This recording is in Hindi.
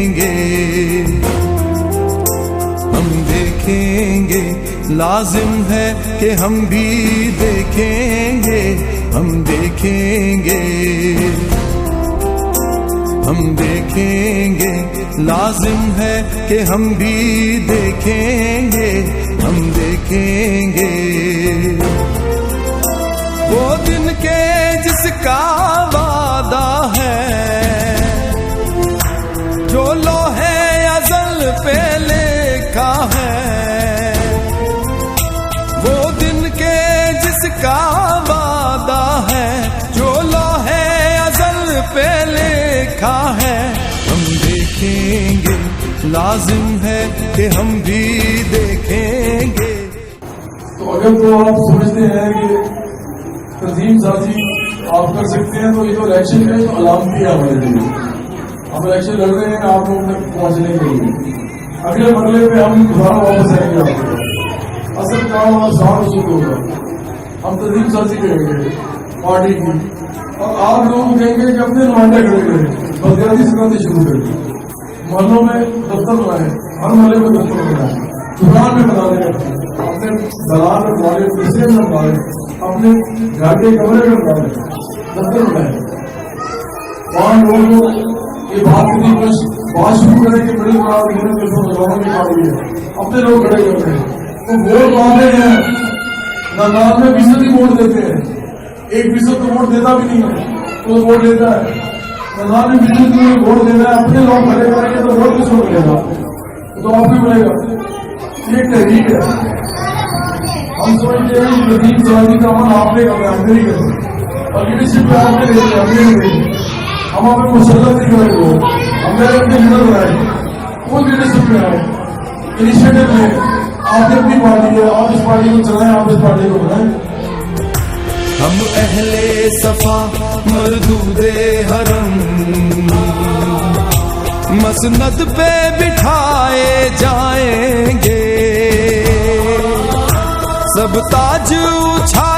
देखेंगे, हम देखेंगे, लाजिम है कि हम भी देखेंगे, हम देखेंगे, हम देखेंगे, लाजिम है कि हम भी देखेंगे, हम देखेंगे। वो दिन के जिसका वादा है, जो लोहे अज़ल पे लिखा है, वो दिन के जिसका वादा है, जो लोहे अज़ल पे लिखा है, हम देखेंगे, लाजिम है कि हम भी देखेंगे। तो अगर तो आप समझते हैं कि तंजीम साजी आप कर सकते हैं, तो ये तो इलेक्शन का तो अलामती है हमारे लिए। हम इलेक्शन लड़ रहे हैं आप लोग तक पहुंचने के लिए। अगले मरले पे हम दोबारा वापस आएंगे आपको। असल काम हमारा साथ शुरू होगा, हम तंजीम साजी करेंगे पार्टी की, और आप लोगों को कहेंगे कि अपने नुमाइंदे खड़े करें, बदगर्दी सिखाते शुरू करें। मोहल्लों में दफ्तर बनाए, हर मोहल्ले में दफ्तर बनाए, दुकान में बना रहे, अपने दलाल में बना रहे, तीसरे में बना रहे, अपने घर के कमरे में बना रहे, दफ्तर बनाए। वहां लोगों को ये बात की बात शुरू करें कि मिडिल क्लास मुसलमानों की पार्टी है, अपने लोग खड़े कर रहे हैं, तो वोट मांगते हैं, नाम में 20% वोट देते हैं, 1% तो वोट देता भी नहीं है, तो वोट देता है, नाम में 20% वोट देता है, अपने लोग खड़े करेंगे तो वोट किसको मिलेगा? तो आपको मिलेगा। ये तहरीक है। हम समझते हैं कि नदीम सवाली का अमल आपने करना है, हमने नहीं करना, और लीडरशिप पे आपने ले लिया, हमने नहीं लेंगे। हम आपको मुसल्लत नहीं करेंगे, लोग हमने अपने लीडर बनाए, कोई लीडरशिप में आए, इनिशिएटिव लें। आपने अपनी पार्टी है, आप इस पार्टी को चलाएं, आप इस पार्टी को बनाएं। हम अहले सफा मरदूदे हरम मसनद पे बिठाए जाएंगे, सब ताज उछाल